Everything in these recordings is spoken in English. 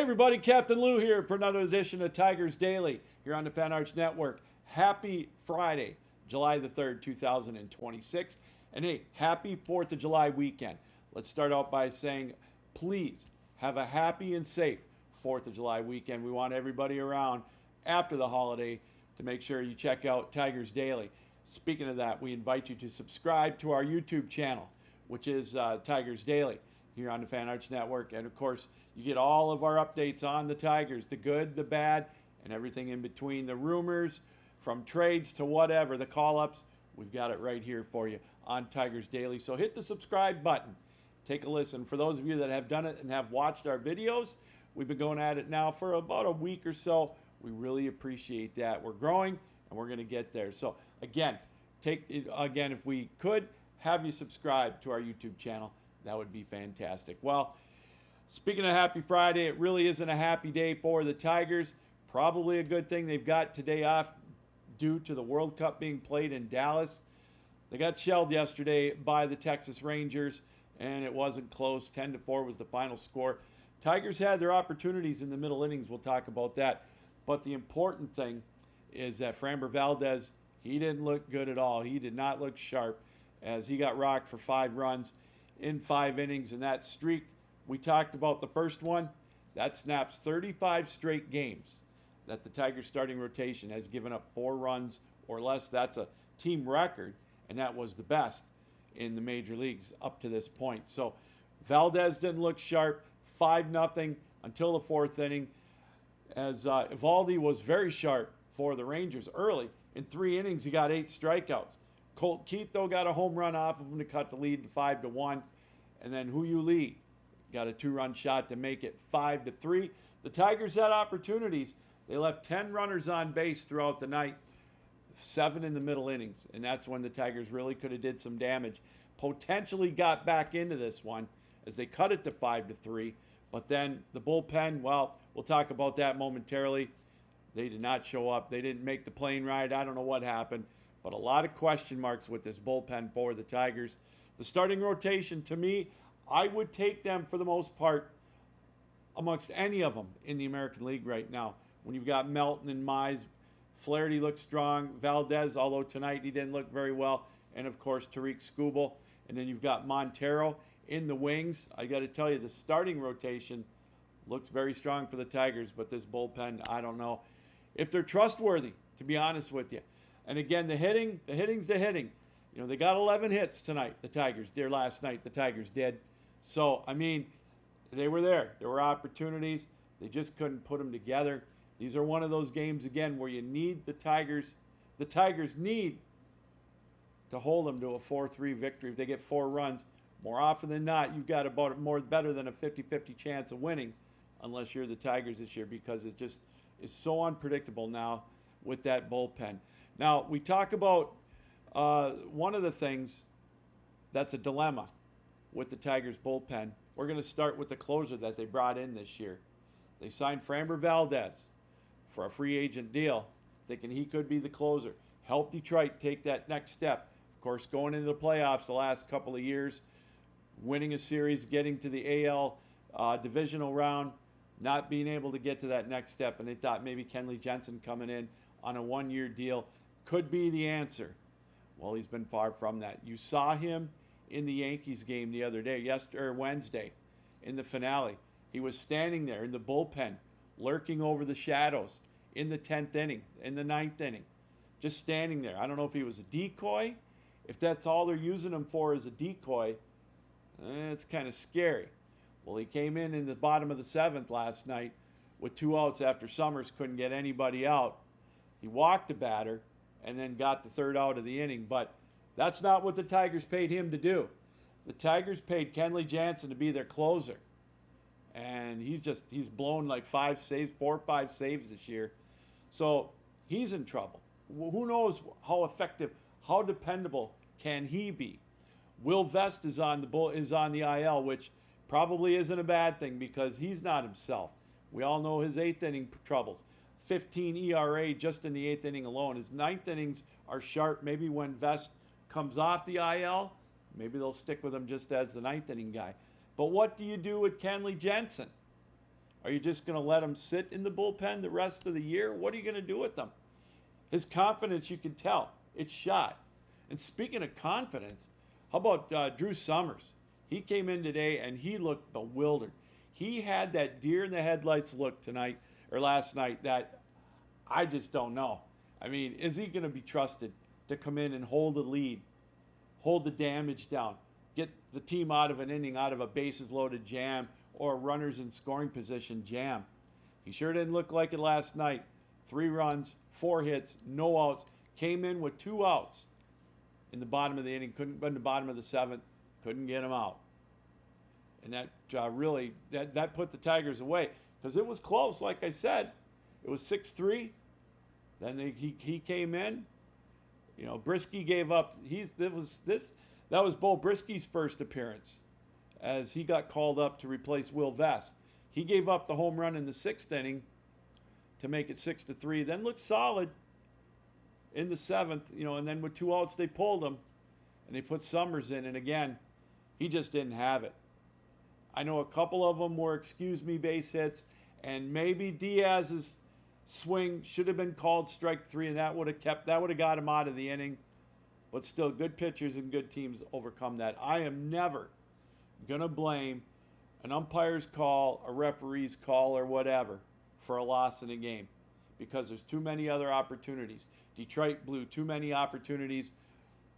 everybody, Captain Lou here for another edition of Tigers Daily here on the Fan Arts Network. Happy Friday, July the 3rd, 2026. And hey, happy 4th of July weekend. Let's start out by saying, please have a happy and safe 4th of July weekend. We want everybody around after the holiday to make sure you check out Tigers Daily. Speaking of that, we invite you to subscribe to our YouTube channel, which is Tigers Daily here on the Fan Arts Network. And of course, you get all of our updates on the Tigers, the good, the bad, and everything in between. The rumors, from trades to whatever, the call-ups, we've got it right here for you on Tigers Daily. So hit the subscribe button. Take a listen. For those of you that have done it and have watched our videos, we've been going at it now for about a week or so. We really appreciate that. We're growing, and we're going to get there. So again, if we could have you subscribe to our YouTube channel, that would be fantastic. Well, speaking of Happy Friday, it really isn't a happy day for the Tigers. Probably a good thing they've got today off due to the World Cup being played in Dallas. They got shelled yesterday by the Texas Rangers, and it wasn't close. 10-4 was the final score. Tigers had their opportunities in the middle innings. We'll talk about that. But the important thing is that Framber Valdez, he didn't look good at all. He did not look sharp as he got rocked for 5 runs in 5 innings. And that streak, we talked about the first one, that snaps 35 straight games that the Tigers starting rotation has given up 4 runs or less. That's a team record, and that was the best in the major leagues up to this point. So Valdez didn't look sharp. 5-0 until the 4th inning, as Evaldi was very sharp for the Rangers early. In 3 innings, he got 8 strikeouts. Colt Keith, though, got a home run off of him to cut the lead to 5-1. And then Hu Yu Lee got a 2-run shot to make it 5-3. The Tigers had opportunities. They left 10 runners on base throughout the night, 7 in the middle innings. And that's when the Tigers really could have did some damage. Potentially got back into this one as they cut it to 5-3. But then the bullpen, well, we'll talk about that momentarily. They did not show up. They didn't make the plane ride. I don't know what happened. But a lot of question marks with this bullpen for the Tigers. The starting rotation, to me, I would take them for the most part amongst any of them in the American League right now. When you've got Melton and Mize, Flaherty looks strong. Valdez, although tonight he didn't look very well. And, of course, Tariq Skubal. And then you've got Montero in the wings. I got to tell you, the starting rotation looks very strong for the Tigers. But this bullpen, I don't know if they're trustworthy, to be honest with you. And again, the hitting's the hitting. You know, they got 11 hits tonight, the Tigers did. Last night, the Tigers did. So, I mean, they were there. There were opportunities. They just couldn't put them together. These are one of those games, again, where you need the Tigers. The Tigers need to hold them to a 4-3 victory. If they get 4 runs, more often than not, you've got about better than a 50-50 chance of winning, unless you're the Tigers this year, because it just is so unpredictable now with that bullpen. Now, we talk about one of the things that's a dilemma with the Tigers bullpen. We're going to start with the closer that they brought in this year. They signed Framber Valdez for a free agent deal, thinking he could be the closer. Help Detroit take that next step. Of course, going into the playoffs the last couple of years, winning a series, getting to the AL divisional round, not being able to get to that next step. And they thought maybe Kenley Jensen coming in on a 1-year deal could be the answer. Well, he's been far from that. You saw him in the Yankees game the other day, Wednesday, in the finale. He was standing there in the bullpen, lurking over the shadows in the 10th inning, in the 9th inning, just standing there. I don't know if he was a decoy. If that's all they're using him for is a decoy, it's kind of scary. Well, he came in the bottom of the 7th last night with 2 outs after Summers couldn't get anybody out. He walked the batter and then got the 3rd out of the inning. But that's not what the Tigers paid him to do. The Tigers paid Kenley Jansen to be their closer. And he's blown like 4 or 5 saves this year. So he's in trouble. Who knows how effective, how dependable can he be? Will Vest is on the IL, which probably isn't a bad thing because he's not himself. We all know his 8th inning troubles. 15 ERA just in the 8th inning alone. His 9th innings are sharp. Maybe when Vest comes off the IL, maybe they'll stick with him just as the 9th inning guy. But what do you do with Kenley Jensen? Are you just going to let him sit in the bullpen the rest of the year? What are you going to do with him? His confidence, you can tell, it's shot. And speaking of confidence, how about Drew Summers? He came in today and he looked bewildered. He had that deer in the headlights look tonight or last night that I just don't know. I mean, is he going to be trusted to come in and hold the lead, hold the damage down, get the team out of an inning, out of a bases loaded jam or runners in scoring position jam? He sure didn't look like it last night. 3 runs, 4 hits, no outs. Came in with 2 outs in the bottom of the inning. Couldn't, in the bottom of the 7th, couldn't get him out. And that really that put the Tigers away because it was close. Like I said, it was 6-3. Then he came in. You know, Brisky gave up. That was Bo Brisky's first appearance, as he got called up to replace Will Vest. He gave up the home run in the 6th inning to make it 6-3. Then looked solid in the 7th. You know, and then with 2 outs they pulled him, and they put Summers in. And again, he just didn't have it. I know a couple of them were excuse me base hits, and maybe Diaz's swing should have been called strike 3, and that would have got him out of the inning. But still, good pitchers and good teams overcome that. I am never gonna blame an umpire's call, a referee's call, or whatever for a loss in a game, because there's too many other opportunities. Detroit blew too many opportunities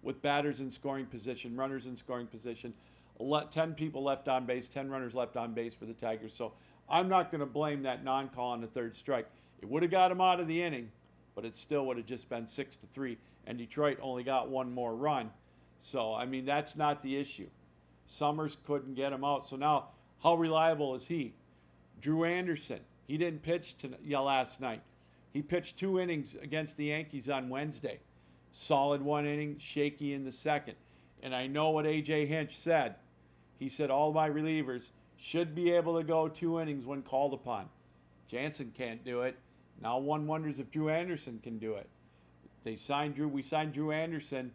with batters in scoring position, runners in scoring position. 10 people left on base, 10 runners left on base for the Tigers. So I'm not going to blame that non-call on the 3rd strike. It would have got him out of the inning, but it still would have just been 6-3, and Detroit only got 1 more run. So, I mean, that's not the issue. Summers couldn't get him out. So now, how reliable is he? Drew Anderson, he didn't pitch last night. He pitched 2 innings against the Yankees on Wednesday. Solid 1 inning, shaky in the 2nd. And I know what A.J. Hinch said. He said all my relievers should be able to go 2 innings when called upon. Jansen can't do it. Now one wonders if Drew Anderson can do it. We signed Drew Anderson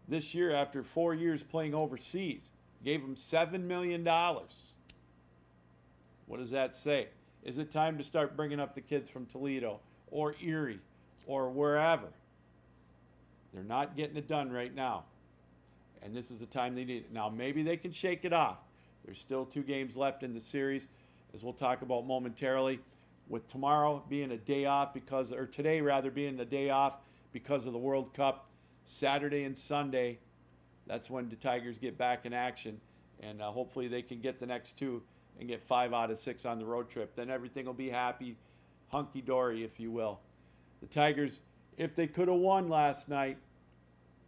this year after 4 years playing overseas. Gave him $7 million. What does that say? Is it time to start bringing up the kids from Toledo or Erie or wherever? They're not getting it done right now. And this is the time they need it. Now, maybe they can shake it off. There's still 2 games left in the series, as we'll talk about momentarily. With tomorrow being a day off today rather being a day off because of the World Cup, Saturday and Sunday, that's when the Tigers get back in action. And hopefully they can get the next 2 and get 5 out of 6 on the road trip. Then everything will be happy, hunky-dory, if you will. The Tigers, if they could have won last night,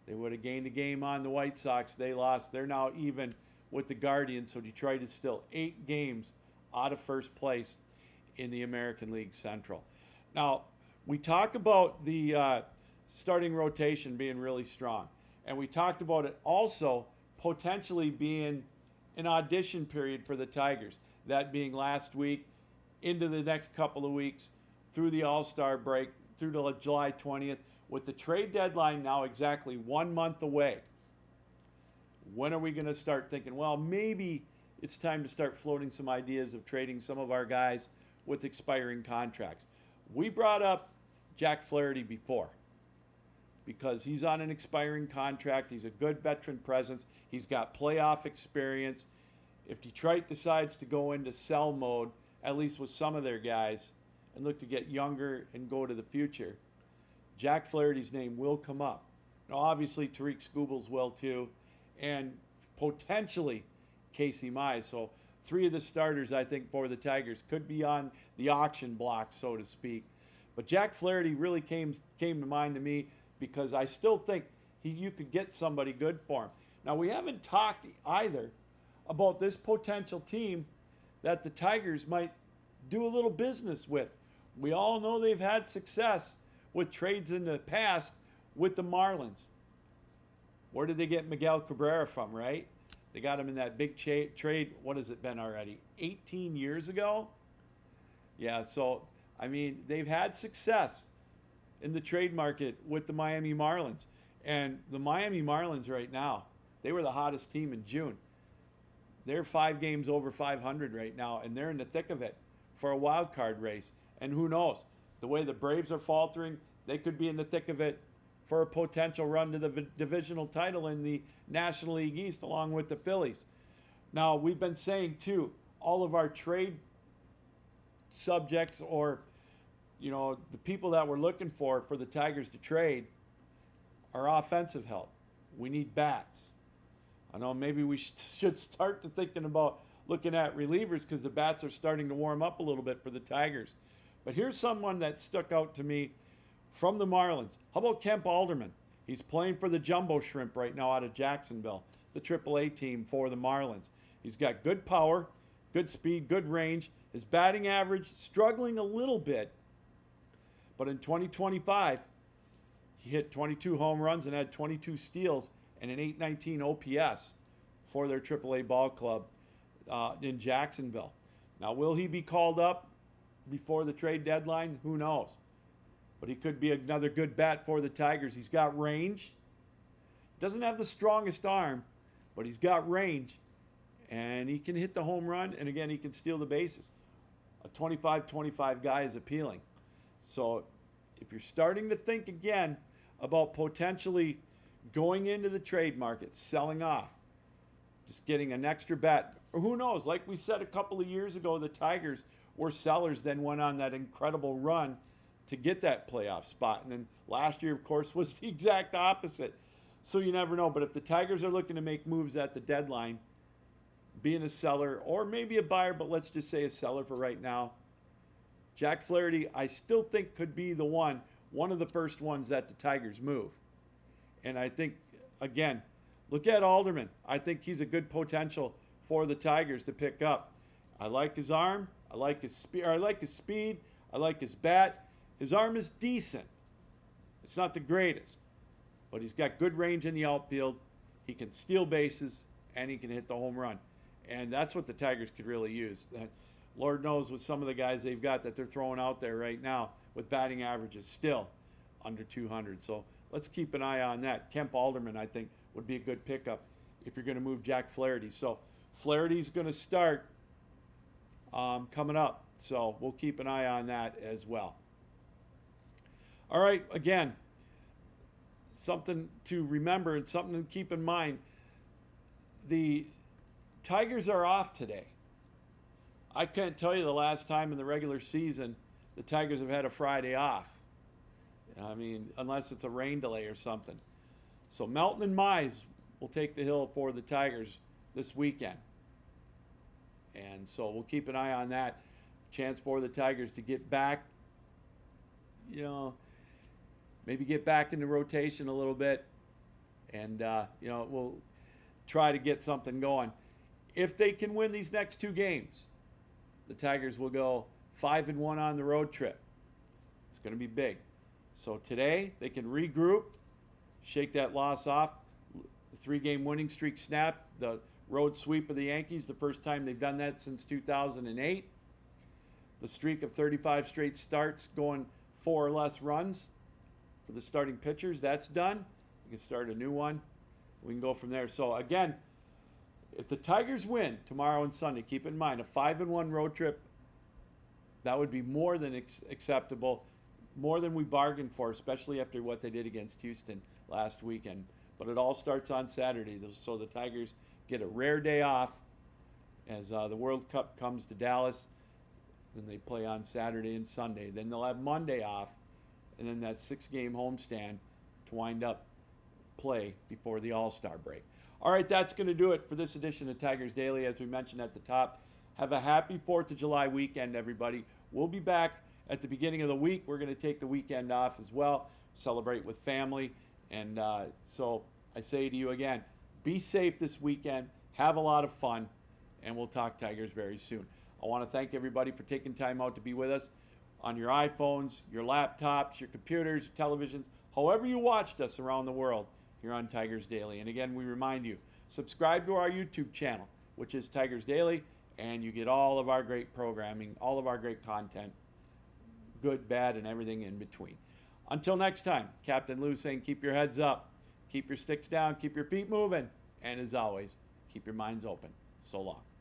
they would have gained a game on the White Sox. They lost. They're now even with the Guardians, so Detroit is still 8 games out of first place in the American League Central. Now, we talk about the starting rotation being really strong, and we talked about it also potentially being an audition period for the Tigers, that being last week into the next couple of weeks through the All-Star break, through to July 20th. With the trade deadline now exactly 1 month away, when are we going to start thinking, well, maybe it's time to start floating some ideas of trading some of our guys with expiring contracts? We brought up Jack Flaherty before because he's on an expiring contract. He's a good veteran presence. He's got playoff experience. If Detroit decides to go into sell mode, at least with some of their guys, and look to get younger and go to the future, Jack Flaherty's name will come up. Now, obviously, Tariq Skubals will too, and potentially Casey Mize. So 3 of the starters, I think, for the Tigers could be on the auction block, so to speak. But Jack Flaherty really came to mind to me because I still think you could get somebody good for him. Now, we haven't talked either about this potential team that the Tigers might do a little business with. We all know they've had success with trades in the past with the Marlins. Where did they get Miguel Cabrera from, right? They got him in that big trade, what has it been already, 18 years ago? Yeah, so, I mean, they've had success in the trade market with the Miami Marlins. And the Miami Marlins right now, they were the hottest team in June. They're 5 games over 500 right now, and they're in the thick of it for a wild card race. And who knows? The way the Braves are faltering, they could be in the thick of it for a potential run to the divisional title in the National League East, along with the Phillies. Now, we've been saying, too, all of our trade subjects, or, the people that we're looking for the Tigers to trade, are offensive help. We need bats. I know maybe we should start to thinking about looking at relievers, because the bats are starting to warm up a little bit for the Tigers. But here's someone that stuck out to me from the Marlins. How about Kemp Alderman? He's playing for the Jumbo Shrimp right now out of Jacksonville, the AAA team for the Marlins. He's got good power, good speed, good range. His batting average struggling a little bit, but in 2025, he hit 22 home runs and had 22 steals and an 819 OPS for their AAA ball club in Jacksonville. Now, will he be called up before the trade deadline? Who knows? But he could be another good bat for the Tigers. He's got range. Doesn't have the strongest arm, but he's got range. And he can hit the home run, and again, he can steal the bases. A 25-25 guy is appealing. So if you're starting to think again about potentially going into the trade market, selling off, just getting an extra bat, or who knows, like we said a couple of years ago, the Tigers were sellers, then went on that incredible run to get that playoff spot. And then last year, of course, was the exact opposite. So you never know. But if the Tigers are looking to make moves at the deadline, being a seller or maybe a buyer, but let's just say a seller for right now, Jack Flaherty, I still think could be the one of the first ones that the Tigers move. And I think, again, look at Alderman. I think he's a good potential for the Tigers to pick up. I like his arm. I like his speed. I like his bat. His arm is decent. It's not the greatest, but he's got good range in the outfield. He can steal bases, and he can hit the home run. And that's what the Tigers could really use. Lord knows with some of the guys they've got that they're throwing out there right now with batting averages still under 200. So let's keep an eye on that. Kemp Alderman, I think, would be a good pickup if you're going to move Jack Flaherty. So Flaherty's going to start coming up. So we'll keep an eye on that as well. All right, again, something to remember and something to keep in mind. The Tigers are off today. I can't tell you the last time in the regular season the Tigers have had a Friday off. I mean, unless it's a rain delay or something. So Melton and Mize will take the hill for the Tigers this weekend. And so we'll keep an eye on that. Chance for the Tigers to get back, maybe get back into rotation a little bit. And, we'll try to get something going. If they can win these next 2 games, the Tigers will go 5-1 on the road trip. It's going to be big. So today they can regroup, shake that loss off. The 3-game winning streak snapped. The road sweep of the Yankees, the first time they've done that since 2008. The streak of 35 straight starts going 4 or less runs for the starting pitchers, that's done. You can start a new one. We can go from there. So again, if the Tigers win tomorrow and Sunday, keep in mind a 5-1 road trip, that would be more than acceptable, more than we bargained for, especially after what they did against Houston last weekend. But it all starts on Saturday, so the Tigers get a rare day off as the World Cup comes to Dallas. Then they play on Saturday and Sunday. Then they'll have Monday off, and then that 6-game homestand to wind up play before the All-Star break. All right, that's going to do it for this edition of Tigers Daily. As we mentioned at the top, have a happy 4th of July weekend, everybody. We'll be back at the beginning of the week. We're going to take the weekend off as well, celebrate with family. And so I say to you again, be safe this weekend, have a lot of fun, and we'll talk Tigers very soon. I want to thank everybody for taking time out to be with us on your iPhones, your laptops, your computers, your televisions, however you watched us around the world here on Tigers Daily. And again, we remind you, subscribe to our YouTube channel, which is Tigers Daily, and you get all of our great programming, all of our great content, good, bad, and everything in between. Until next time, Captain Lou saying keep your heads up, keep your sticks down, keep your feet moving, and as always, keep your minds open. So long.